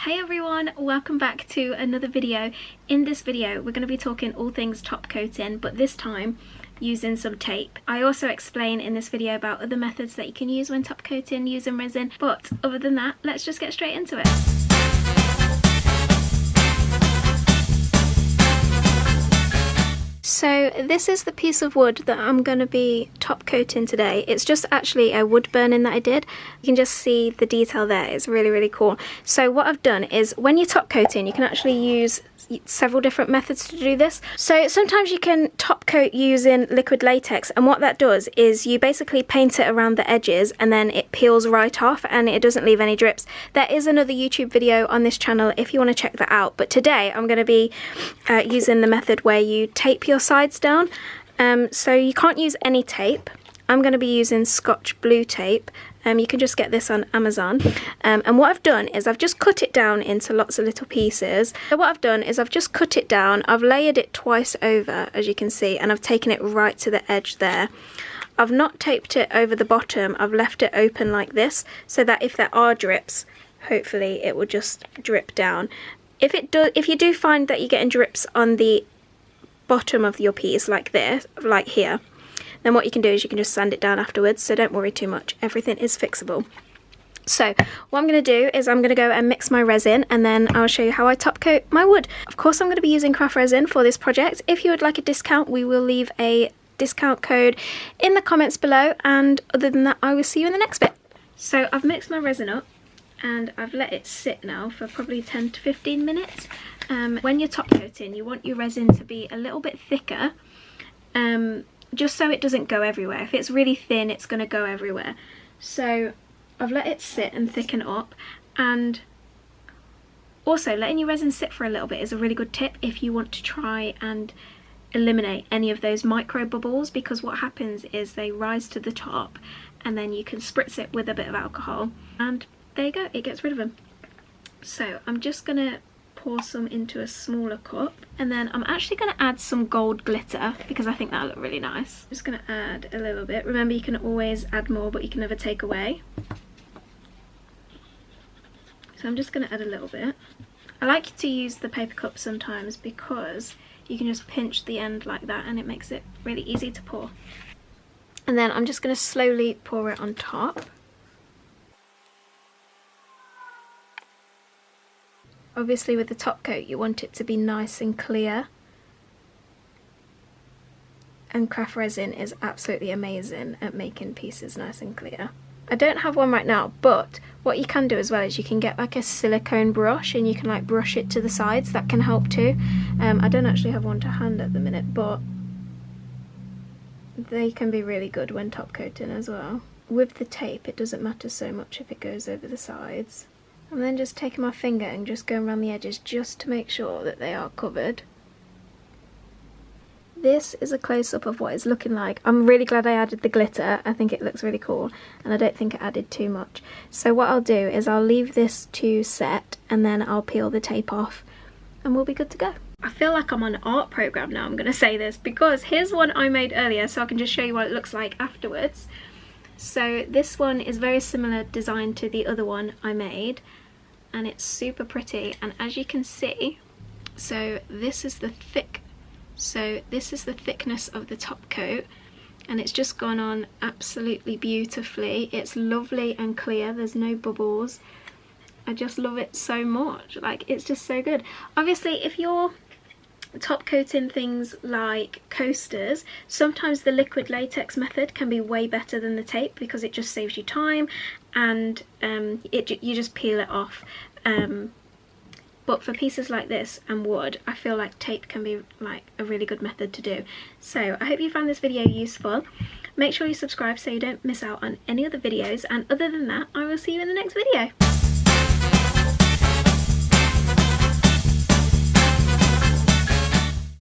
Hey everyone, welcome back to another video. In this video we're going to be talking all things top coating, but this time using some tape. I also explain in this video about other methods that you can use when top coating using resin, but other than that, let's just get straight into it. So this is the piece of wood that I'm going to be top coating today. It's just actually a wood burning that I did. You can just see the detail there. It's really cool. So what I've done is when you're top coating, you can actually use several different methods to do this. So sometimes you can top coat using liquid latex, and what that does is you basically paint it around the edges and then it peels right off and it doesn't leave any drips. There is another YouTube video on this channel if you want to check that out, but today I'm going to be using the method where you tape your sides down. So you can't use any tape. I'm going to be using Scotch blue tape. You can just get this on Amazon. And what I've done is I've just cut it down into lots of little pieces. So what I've done is I've just cut it down, I've layered it twice over, as you can see, and I've taken it right to the edge there. I've not taped it over the bottom, I've left it open like this, so that if there are drips, hopefully it will just drip down. If you do find that you're getting drips on the bottom of your piece like this, like here, then what you can do is you can just sand it down afterwards, so don't worry too much, everything is fixable. So what I'm going to do is I'm going to go and mix my resin, and then I'll show you how I top coat my wood. Of course I'm going to be using craft resin for this project. If you would like a discount, we will leave a discount code in the comments below, and other than that I will see you in the next bit. So I've mixed my resin up and I've let it sit now for probably 10 to 15 minutes. When you're top coating, you want your resin to be a little bit thicker, just so it doesn't go everywhere. If it's really thin, it's going to go everywhere. So I've let it sit and thicken up, and also letting your resin sit for a little bit is a really good tip if you want to try and eliminate any of those micro bubbles, because what happens is they rise to the top and then you can spritz it with a bit of alcohol and there you go, it gets rid of them. So I'm just going to pour some into a smaller cup, and then I'm actually going to add some gold glitter because I think that'll look really nice. I'm just going to add a little bit. Remember, you can always add more, but you can never take away. So I'm just going to add a little bit. I like to use the paper cup sometimes because you can just pinch the end like that and it makes it really easy to pour. And then I'm just going to slowly pour it on top. Obviously with the top coat you want it to be nice and clear, and craft resin is absolutely amazing at making pieces nice and clear. I don't have one right now, but what you can do as well is you can get like a silicone brush and you can like brush it to the sides. That can help too. I don't actually have one to hand at the minute, but they can be really good when top coating as well. With the tape it doesn't matter so much if it goes over the sides. I'm then just taking my finger and just going around the edges just to make sure that they are covered. This is a close-up of what it's looking like. I'm really glad I added the glitter. I think it looks really cool and I don't think it added too much. So what I'll do is I'll leave this to set and then I'll peel the tape off and we'll be good to go. I feel like I'm on an art program now, I'm going to say this, because here's one I made earlier so I can just show you what it looks like afterwards. So this one is very similar design to the other one I made, and it's super pretty. And as you can see, this is the thickness of the top coat, and it's just gone on absolutely beautifully. It's lovely and clear, there's no bubbles. I just love it so much, like it's just so good. Obviously if you're top coating things like coasters, sometimes the liquid latex method can be way better than the tape because it just saves you time and you just peel it off. But for pieces like this and wood, I feel like tape can be like a really good method to do. So I hope you found this video useful. Make sure you subscribe so you don't miss out on any other videos, and other than that I will see you in the next video.